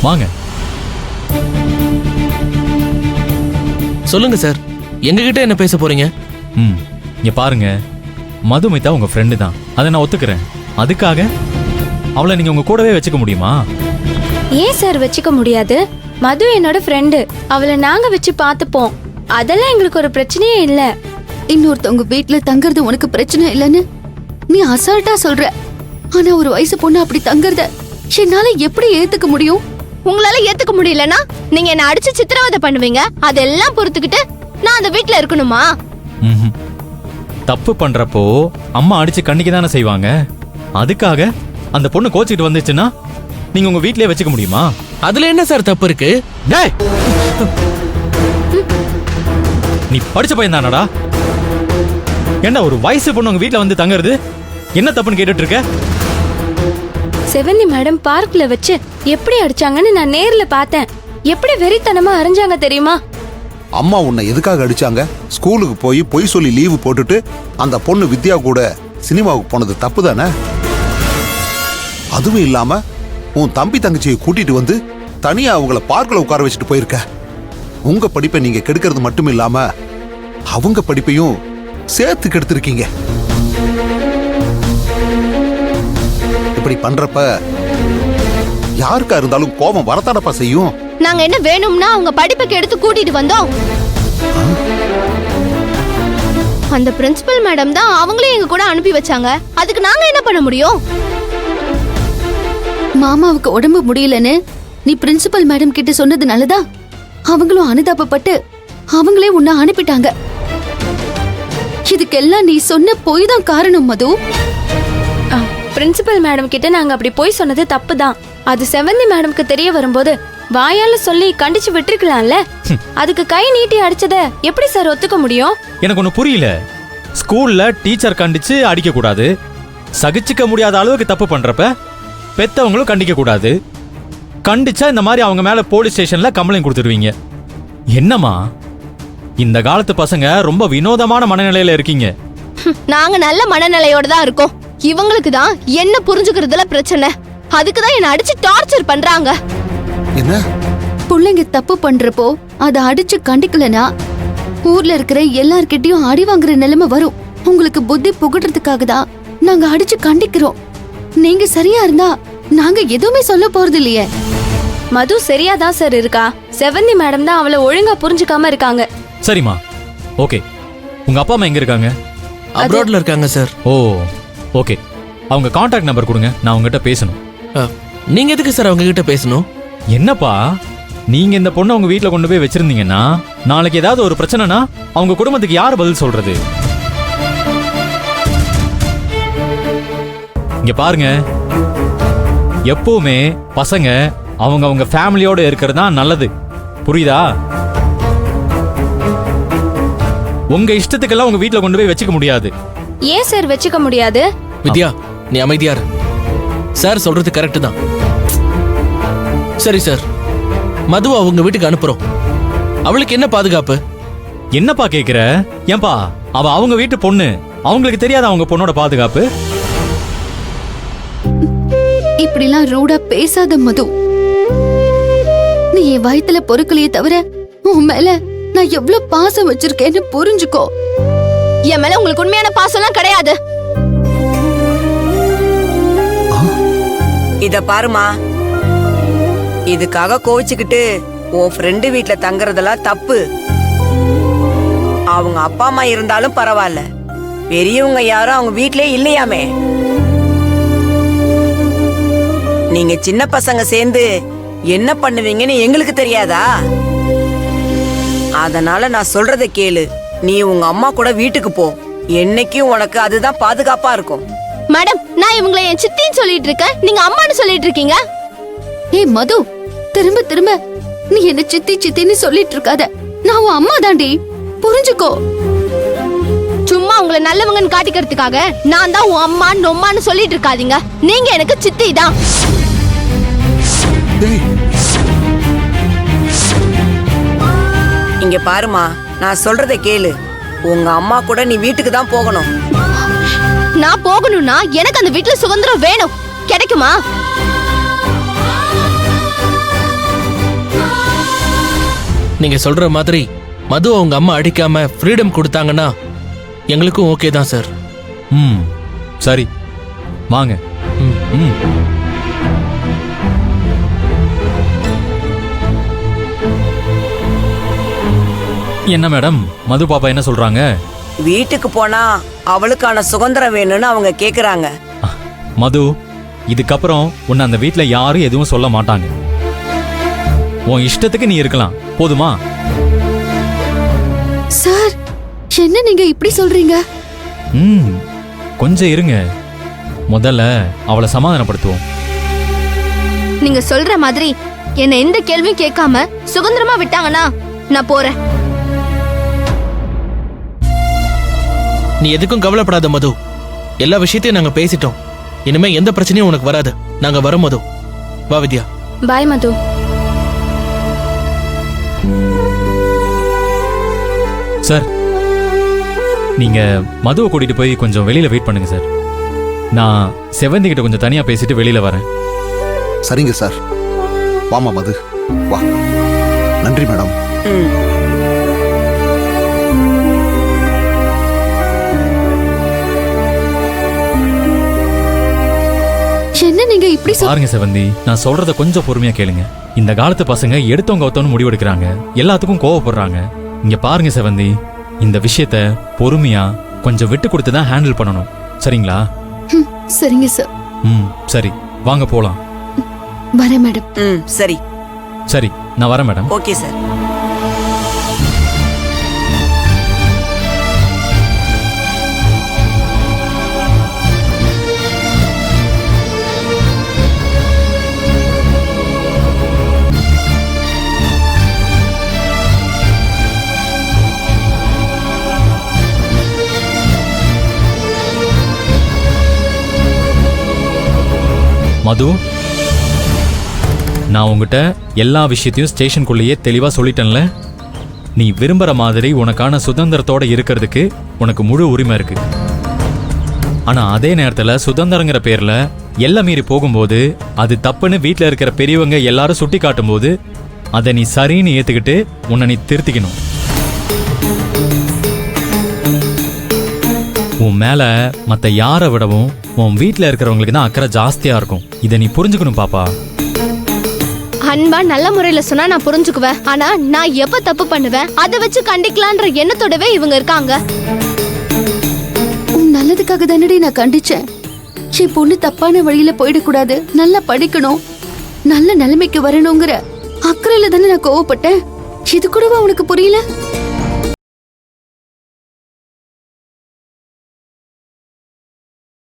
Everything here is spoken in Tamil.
வாங்க. சொல்லுங்க சார், எங்ககிட்ட என்ன பேச போறீங்க? இங்க பாருங்க, மதுமிதா உங்க ஃப்ரெண்டு தான், அதை நான் ஒத்துக்கிறேன். அதுக்காக அவளை நீங்க உங்க கூடவே வச்சுக்க முடியுமா? ஏன் சார் வச்சுக்க முடியாது? மது என்னோட ஃப்ரெண்டு, அவளை நாங்க வச்சு பார்த்துப்போம். அதெல்லாம் எங்களுக்கு ஒரு பிரச்சனையே இல்ல. இன்னொருத்தவங்க வீட்டுல தங்கறது உனக்கு பிரச்சனை இல்லைன்னு நீ அசால்ட்டா சொல்ற. ஆனா ஒரு வயசு பொண்ணு அப்படி தங்கறத என்னால எப்படி ஏத்துக்க முடியும்? உங்களால ஏத்துக்க முடியலன்னா நீங்க என்ன அடிச்சு சித்திரவதை பண்ணுவீங்க. அதெல்லாம் பொறுத்துக்கிட்டு நான் அந்த வீட்டுல இருக்கணுமா? தப்பு பண்றப்போ அம்மா அடிச்சு கண்ணிக்கு தானே செய்வாங்க. அதுக்காக அந்த பொண்ணு கோச்சிட்டு வந்துச்சுன்னா நீங்க உங்க வீட்லயே வச்சுக்க முடியுமா? அதுல என்ன சார் தப்பு இருக்கு? டேய், நீ படிச்ச பையன் தானடா? என்ன ஒரு வயசு பொண்ணு உங்க வீட்ல வந்து தங்குறது என்ன தப்புன்னு கேட்டுட்டு இருக்க? செவந்தி மேடம் பார்க்ல வச்சு எப்படி அடிச்சாங்கன்னு நான் நேர்ல பார்த்தேன். எப்படி வெறித்தனமா அரைஞ்சாங்க தெரியுமா? அம்மா உன்னை எதுக்காக அடிச்சாங்க? ஸ்கூலுக்கு போய் பொய் சொல்லி லீவு போட்டுட்டு அந்த பொண்ணு வித்யா கூட சினிமாவுக்கு போனது தப்பு தானே? அதுவும் இல்லாம உன் தம்பி தங்கச்சியை கூட்டிட்டு வந்து தனியா அவங்கள பார்க்கல உட்கார வச்சுட்டு போயிருக்க. உங்க படிப்பை நீங்க கெடுக்கிறது மட்டும் இல்லாம அவங்க படிப்பையும் சேர்த்து கெடுத்திருக்கீங்க. இப்படி பண்றப்ப யாருக்கா இருந்தாலும் கோபம் வரத்தானப்பா செய்யும். நாங்க என்ன வேணும்னா அவங்க படிப்புக்கு எடுத்து கூட்டிட்டு வந்தோம். அந்த பிரின்சிபல் மேடம் தான் அவங்களே எங்க கூட அனுப்பி வச்சாங்க. அதுக்கு நாங்க என்ன பண்ண முடியும்? மாமாவுக்கு உடம்பு முடியலன்னு நீ பிரின்சிபல் மேடம் கிட்ட சொன்னது நல்லதா? அவங்களும் அனுதாபப்பட்டு அவங்களே உன்னை அனுப்பிட்டாங்க. இதுக்கெல்லாம் நீ சொன்ன பொய் தான் காரணம் மது. பிரின்சிபல் மேடம் கிட்ட நாங்க அப்படி போய் சொன்னது தப்பு தான். அது செவந்தி மேடம்க்கு தெரிய வரும்போது வாயால சொல்லி கண்டிச்சு விட்டுருக்கலாம்ல. அதுக்கு கை நீட்டி அடிச்சத எப்படி சார் ஒத்துக்க முடியும்? எனக்கு ஒண்ணு புரியல. ஸ்கூல்ல டீச்சர் கண்டிச்சு அடிக்க கூடாது, சகிச்சுக்க முடியாத அளவுக்கு தப்பு பண்றப்ப பெத்தவங்களும் கண்டிக்க கூடாது. கண்டிச்சா இந்த மாதிரி அவங்க மேல போலீஸ் ஸ்டேஷன்ல கம்ப்ளைண்ட் கொடுத்துருவீங்க. என்னம்மா, இந்த காலத்து பசங்க ரொம்ப வினோதமான மனநிலையில இருக்கீங்க. நாங்க நல்ல மனநிலையோட தான் இருக்கோம். இவங்களுக்கு தான் என்ன புரிஞ்சுக்கிறதுல பிரச்சனை. அதுக்கு தான் என்ன அடிச்சு டார்ச்சர் பண்றாங்க. என்ன? பிள்ளைங்க தப்பு பண்றப்போ அதை அடிச்சு கண்டிக்கலனா ஊர்ல இருக்கிற எல்லார்கிட்டயும் அடி வாங்குற நிலைமை வரும். உங்களுக்கு புத்தி புகட்டுறதுக்காக தான் நாங்க அடிச்சு கண்டிக்கிறோம். நீங்க சரியா இருந்தா நாங்க எதுவுமே சொல்ல போறது இல்லையே. மது சரியாதான் சார் இருக்கா. செவந்தி மேடம் தான் அவளை ஒழுங்கா புரிஞ்சுக்காம இருக்காங்க. சரிம்மா, ஓகே. உங்க அப்பா அம்மா எங்க இருக்காங்க? அப்ராட்ல இருக்காங்க சார். ஓ, ஓகே. அவங்க கான்டாக்ட் நம்பர் கொடுங்க, நான் உங்ககிட்ட பேசணும். நீங்க எதுக்கு சார் அவங்க கிட்ட பேசணும்? என்னப்பா, நீங்க இந்த பொண்ணை உங்க வீட்டுல கொண்டு போய் வச்சிருந்தீங்கன்னா நாளைக்கு ஏதாவது ஒரு பிரச்சனைனா அவங்க குடும்பத்துக்கு யார் பதில் சொல்றது? இங்க பாருங்க, எப்பவுமே பசங்க அவங்க அவங்க ஃபேமிலியோட இருக்கிறது தான் நல்லது. புரியுதா? உங்க இஷ்டத்துக்கெல்லாம் உங்க வீட்டுல கொண்டு போய் வச்சுக்க முடியாது. ஏன் சார் வச்சுக்க முடியாது? வித்யா, நீ அமைதியா இரு. சார் சொல்றது கரெக்ட் தான். சரி சார், மதுவை அவங்க வீட்டுக்கு அனுப்புறோம். அவளுக்கு என்ன பாதுகாப்பு? என்னப்பா கேக்குற? ஏன்பா, அவ அவங்க வீட்டு பொண்ணு, அவங்களுக்கு தெரியாத அவங்க பொண்ணோட பாதுகாப்பு? இப்படிலாம் ரூடா பேசாத மது. நீ என் வயித்துல பொறுக்கலையே தவிர உன் மேல நான் எவ்வளவு பாசம் வச்சிருக்கேன்னு புரிஞ்சுக்கோ. என் மேல உங்களுக்கு உண்மையான பாசம்லாம் கிடையாது. இத பாருமா, இதுக்காக கோவிச்சுக்கிட்டு உன் ஃப்ரெண்டு வீட்டுல தங்குறதெல்லாம் தப்பு. அவங்க அப்பா அம்மா இருந்தாலும் பரவாயில்ல, பெரியவங்க யாரும் அவங்க வீட்லயே இல்லையாமே. நீங்க சின்ன பசங்க சேர்ந்து என்ன பண்ணுவீங்கன்னு எங்களுக்கு தெரியாதா? அதனால நான் சொல்றத கேளு. நீ உங்க அம்மா கூட வீட்டுக்கு போ. என்னைக்கும் உனக்கு அதுதான் பாதுகாப்பா இருக்கும். மேடம், நான் இவங்களை என் சித்தின்னு சொல்லிட்டு இருக்கேன், நீங்க அம்மான்னு சொல்லிட்டு இருக்கீங்க. ஏய் மது, திரும்ப திரும்ப நீ என்ன சித்தி சித்தின்னு சொல்லிட்டு இருக்காத. நான் உன் அம்மா தாண்டி, புரிஞ்சுக்கோ. சும்மா உங்களை நல்லவங்கன்னு காட்டிக்கிறதுக்காக நான் தான் உன் அம்மா நொம்மான்னு சொல்லிட்டு இருக்காதீங்க. நீங்க எனக்கு சித்தி தான். இங்க பாருமா, நான் சொல்றத கேளு. உங்க அம்மா கூட நீ வீட்டுக்கு தான் போகணும். நான் போகணும்னா எனக்கு அந்த வீட்டுல சுதந்திரம் வேணும். கிடைக்குமா? நீங்க சொல்ற மாதிரி மது அவங்க அம்மா அடிக்காம ஃப்ரீடம் கொடுத்தாங்கன்னா எங்களுக்கும் ஓகே தான் சார். ம் சரி வாங்க. ம். ம் என்ன மேடம், மது பாப்பா என்ன சொல்றாங்க? வீட்டுக்கு போனா அவளுக்கான சுதந்திரம் வேணும்னு அவங்க கேக்குறாங்க. மது, இதுக்கப்புறம் உன்னை அந்த வீட்ல யாரும் எதுவும் சொல்ல மாட்டாங்க. உன் இஷ்டத்துக்கு நீ இருக்கலாம், போதுமா? சார், என்ன நீங்க இப்படி சொல்றீங்க? ம் கொஞ்சம் இருங்க, முதல்ல அவளை சமாதானப்படுத்துவோம். நீங்க சொல்ற மாதிரி என்ன எந்த கேள்வியும் கேட்காம சுதந்திரமா விட்டாங்கன்னா நான் போறேன். நீ எதுக்கும் கவலைப்படாத மது. எல்லா விஷயத்தையும் நாங்க பேசிட்டோம். இனிமே எந்த பிரச்சனையும் உனக்கு வராது. நாங்க வரோம் மது. வா வித்யா. பாய் மது. சார், நீங்க மதுவை கூட்டிட்டு போய் கொஞ்சம் வெளியில வெயிட் பண்ணுங்க சார். நான் செவந்தி கிட்ட கொஞ்சம் தனியா பேசிட்டு வெளியில வரேன். சரிங்க சார். வாமா மது, வா. நன்றி மேடம். ம். என்ன நீங்க இப்படி பாருங்க செவந்தி, நான் சொல்றத கொஞ்சம் பொறுமையா கேளுங்க. இந்த காலத்து பசங்க எடுத்தவங்க ஒருத்தவங்க முடிவெடுக்கிறாங்க, எல்லாத்துக்கும் கோவப்படுறாங்க. இங்க பாருங்க செவந்தி, இந்த விஷயத்த பொறுமையா கொஞ்சம் விட்டு கொடுத்து தான் ஹேண்டில் பண்ணணும், சரிங்களா? சரிங்க சார். ம் சரி, வாங்க போலாம். வரேன் மேடம். ம் சரி. சரி, நான் வரேன் மேடம். Okay sir. மது, நான் உங்ககிட்ட எல்லா விஷயத்தையும் ஸ்டேஷனுக்குள்ளேயே தெளிவா சொல்லிட்டேன்ல. நீ விரும்புற மாதிரி உனக்கான சுதந்திரத்தோட இருக்கிறதுக்கு உனக்கு முழு உரிமை இருக்கு. ஆனா அதே நேரத்துல சுதந்திரங்கிற பேர்ல எல்லை மீறி போகும்போது அது தப்புன்னு வீட்டுல இருக்கிற பெரியவங்க எல்லாரும் சுட்டி காட்டும் போது அதை நீ சரின்னு ஏத்துக்கிட்டு உன்னை நீ திருத்திக்கணும். உன் மேல மத்த யாரை விடவும் உன் வீட்டுல இருக்கிறவங்களுக்கு தான் அக்கறை ஜாஸ்தியா இருக்கும். இதை நீ புரிஞ்சுக்கணும் பாப்பா. அன்பா நல்ல முறையில சொன்னா நான் புரிஞ்சுக்குவேன். ஆனா நான் எப்ப தப்பு பண்ணுவேன் அதை வச்சு கண்டிக்கலான்ற எண்ணத்தோடவே இவங்க இருக்காங்க. உன் நல்லதுக்காக தானடி நான் கண்டிச்சேன். என் பொண்ணு தப்பான வழியில போயிடக்கூடாது, நல்லா படிக்கணும், நல்ல நிலைமைக்கு வரணுங்கிற அக்கறையில தானே நான் கோவப்பட்டேன். இது கூடவா உனக்கு புரியல?